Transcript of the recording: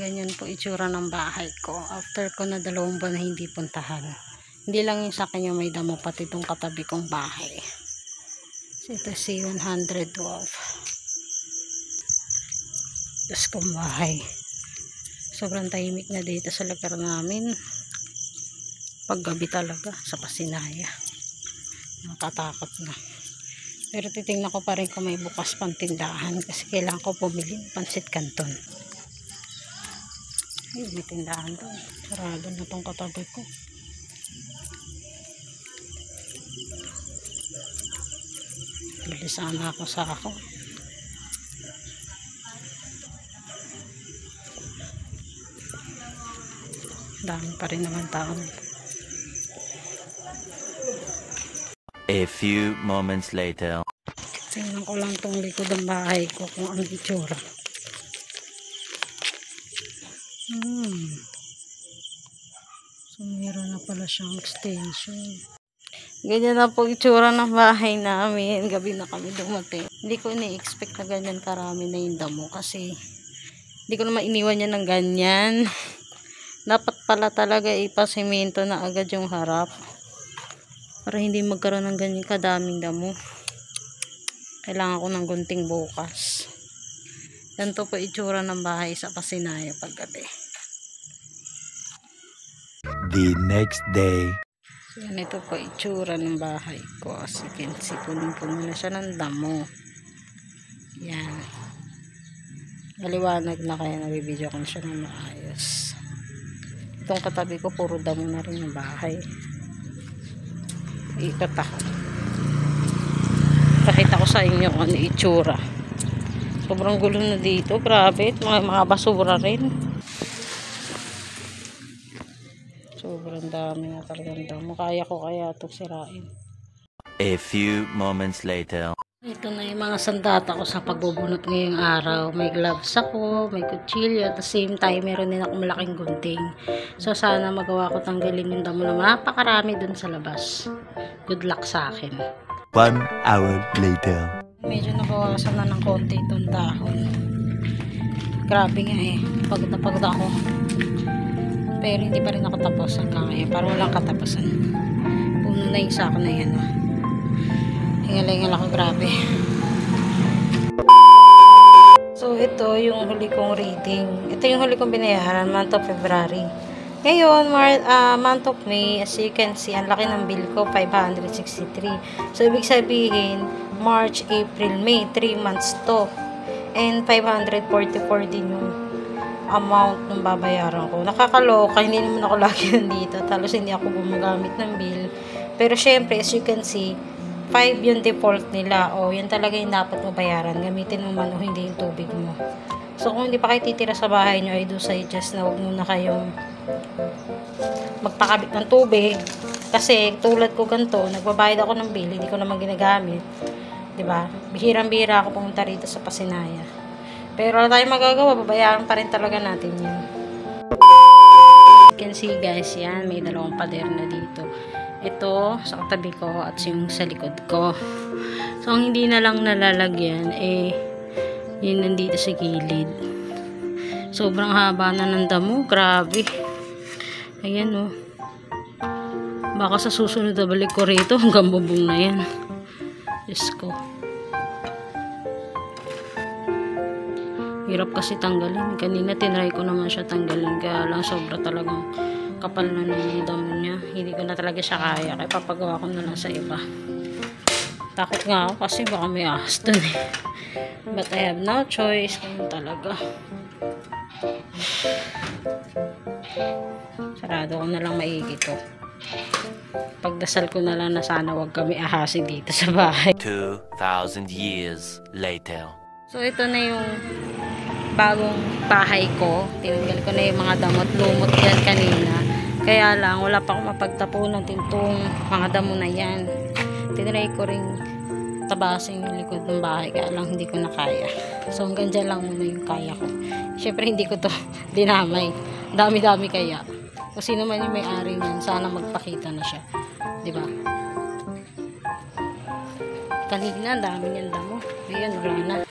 Ganyan po itsura ng bahay ko. After ko na 2 buwan na hindi puntahan. Hindi lang yung sa kanya may damo, pati itong katabi kong bahay. So, ito si 112. Diyos kong bahay. Sobrang tahimik na dito sa lugar namin. Paggabi talaga sa Pasinaya. Nakatakot na. Pero titingnan ko pa rin kung may bukas pang tindahan kasi kailangan ko bumili ng pansit canton. Ay, may tindahan doon. Sarado na itong katabi ko. Bili sana ako sa ako. Dami pa rin naman tao. A few moments later. Tingnan ko lang itong likod ng bahay ko kung ang itsura. So, meron na pala siyang extension. Ganyan na po itsura ng bahay namin. Gabi na kami dumating. Hindi ko ini-expect na ganyan karami na yung damo kasi hindi ko naman iniwan yan ng ganyan. Dapat pala talaga ipasimento na agad yung harap para hindi magkaroon ng ganyan kadaming damo. Kailangan ko ng gunting bukas. Ganito po itsura ng bahay sa Pasinaya paggabi. The next day. So, ganito po itsura ng bahay ko. As you can see, punong-puno na siya ng damo. Yan. Maliwanag na kaya nabibidyo ko siya ng maayos. Itong katabi ko, puro damo na rin yung bahay. Ikot ako. Pakita ko sa inyo kung ano itsura. Sobrang gulo na dito. Grabe. Mga basura rin. Sobrang dami na talagang damo. Kaya ko kaya ito sirain. A few moments later. Ito na yung mga sandata ko sa pagbubunot ngayong araw. May gloves ako, may kutsilyo. At the same time, meron din ako malaking gunting. So, sana magawa ko tanggalin yung damo na napakarami dun sa labas. Good luck sa akin. 1 hour later. Medyo nabawasan na ng konti itong dahon. Grabe nga eh. Pagod na pagod ako. Pero hindi pa rin ako tapos hanggang ngayon. Parang walang katapusan. Puno na yung sako na yan. Oh. Hingal-hingal ako, grabe. So, ito yung huli kong reading. Ito yung huli kong binayaran, month of February. Ngayon, month of May, as you can see, ang laki ng bill ko, 563. So, ibig sabihin, March, April, May, 3 months to. And 544 din yung amount ng babayaran ko. Nakakaloka, hindi naman ako lagi nandito. Talos hindi ako gumagamit ng bill. Pero syempre, as you can see, 5 yung default nila. O, yun talaga yung dapat mo bayaran. Gamitin mo man o hindi yung tubig mo. So, kung hindi pa kayo titira sa bahay nyo, I do suggest na huwag muna kayong magpakabit ng tubig. Kasi, tulad ko ganito, nagbabayad ako ng bill, hindi ko naman ginagamit. Diba? Bihirang-bihira ako pumunta rito sa Pasinaya. Pero wala tayong magagawa, babayaran pa rin talaga natin yan. You can see guys, yan, may 2 pader na dito. Ito, sa katabi ko at yung sa likod ko. So, ang hindi na lang nalalagyan, yun nandito sa gilid. Sobrang haba na ng damo, grabe. Ayan oh. Baka sa susunod na balik ko rito, hanggang bubong na yan. Diyos ko. Hirap kasi tanggalin. Kanina tinry ko naman siya tanggalin. Kaya lang sobra talagang kapal na ng damo niya. Hindi ko na talaga siya kaya. Kaya papagawa ko na lang sa iba. Takot nga ako kasi baka may ahas dun eh. But I have no choice. Ganun talaga. Sarado ko na lang maigi to. Pagdasal ko na lang na sana wag kami ahasin dito sa bahay. 2,000 years later. So ito na yung bagong bahay ko. Tinanggal ko na yung mga damot lumot yan kanina. Kaya lang wala pa akong mapagtapunan itong mga damo na yan. Tinry ko rin tabasin yung likod ng bahay. Kaya lang hindi ko na kaya. So hanggang dyan lang muna yung kaya ko. Syempre hindi ko to dinamay. Dami-dami kaya. Kung sino man yung may-ari niyan, sana magpakita na siya. Diba? Kanina, dami niyang damo. Ayan, wala na.